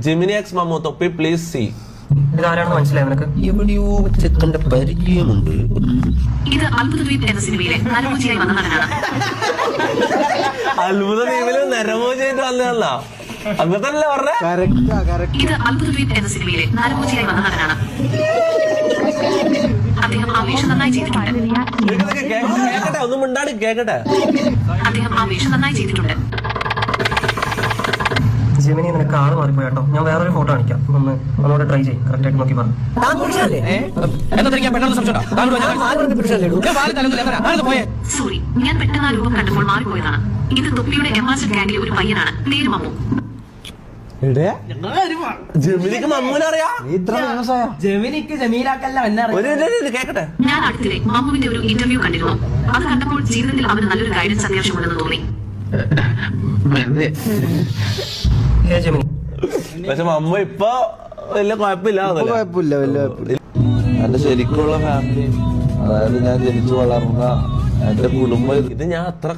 Gemini X Mammu തൊപ്പി please C. ഇതാരാണെന്ന് മനസ്സിലായി നിനക്ക്? എവിടെയോ വെച്ചെത്തേണ്ട പരിചയമുണ്ട്. ഇത് അത്ഭുത ദ്വീപ് എന്ന സിനിമയിലെ നരഭോജിയായി വന്ന നടനാണ്. അത്ഭുത ദ്വീപില് നരഭോജിയായിട്ട് വന്നതല്ല, അങ്ങനത്തല്ലേ പറഞ്ഞേ? ഇത് അത്ഭുത ദ്വീപ് എന്ന സിനിമയിലെ നരഭോജിയായി വന്ന നടനാണ്. അദ്ദേഹം ആ വേഷം നന്നായി ചെയ്തിട്ടുണ്ട്. കേക്കട്ടെ, ഒന്നും മിണ്ടാണ്ട് കേക്കട്ടെ. അദ്ദേഹം ആ വേഷം നന്നായി ചെയ്തിട്ടുണ്ട്. ജെമിനി നിനക്ക് ആള് മാറിപ്പോയി കേട്ടോ. ഞാൻ വേറൊരു ഫോട്ടോ കാണിക്കാം, ഒന്നുകൂടെ ട്രൈ ചെയ്യും. കറക്റ്റ് ആയിട്ട് നോക്കി പറഞ്ഞു. സോറി, ഞാൻ പെട്ടെന്ന് ആ രൂപം കണ്ടപ്പോൾ മാറിപ്പോയതാണ്. ഇത് തൊപ്പിയുടെ എമാസൽ ഗാംഗിലെ ഒരു പയ്യനാണ്, പേര് മമ്മു. ജെമിനിക്ക് മമ്മൂനെ അറിയാ? ജെമിനിക്ക് ജമീലാക്കല്ല എന്നെ കേക്കട്ടെ. ഞാൻ അടുത്തിടെ മമ്മുവിന്റെ ഒരു ഇന്റർവ്യൂ കണ്ടിരുന്നു. അത് കണ്ടപ്പോൾ ജീവിതത്തിൽ അവന് നല്ലൊരു ഗൈഡൻസ് അത്യാവശ്യമുണ്ടെന്ന് തോന്നി. ഹേ ജെമിനി, പക്ഷെ മമ്മ ഇപ്പൊ വലിയ കുഴപ്പമില്ല. എന്റെ ശരിക്കുള്ള ഫാമിലി, അതായത് ഞാൻ ജനിച്ചു വളർന്ന എന്റെ കുടുംബം. ഇത് ഞാൻ അത്ര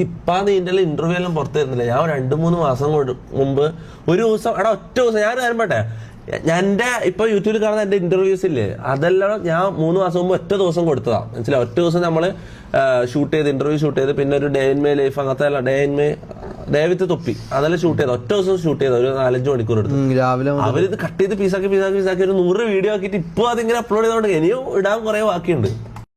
ഇപ്പൊ നിന്റെ ഇന്റർവ്യൂ എല്ലാം പുറത്തു തരുന്നില്ല. ഞാൻ 2-3 മാസം മുമ്പ് ഒരു ദിവസം ഒറ്റ ദിവസം ഞാൻ കാര്യപ്പെട്ടെ എന്റെ ഇപ്പൊ യൂട്യൂബിൽ കാണുന്ന എന്റെ ഇന്റർവ്യൂസ് ഇല്ലേ, അതെല്ലാം ഞാൻ 3 മാസം മുമ്പ് ഒറ്റ ദിവസം കൊടുത്തതാ. മനസ്സിലായി? ഒറ്റ ദിവസം നമ്മള് ഷൂട്ട് ചെയ്ത് ഇന്റർവ്യൂ ഷൂട്ട് ചെയ്ത്, പിന്നെ ഒരു ഡേ ഇൻ മൈ ലൈഫ് അങ്ങനത്തെ അല്ല, ഡേ ഇൻ മൈ ഡേവിത്ത് തൊപ്പി അതെല്ലാം ഷൂട്ട് ചെയ്ത് ഒറ്റ ദിവസം ഷൂട്ട് ചെയ്ത ഒരു 4-5 മണിക്കൂർ എടുത്തു. അവരിത് കട്ട് ചെയ്ത് പീസാക്കി ഒരു 100 വീഡിയോ ആക്കിയിട്ട് ഇപ്പൊ അതിങ്ങനെ അപ്ലോഡ് ചെയ്തോണ്ട് ഇനിയും ഇടാൻ കുറെ ബാക്കിയുണ്ട്.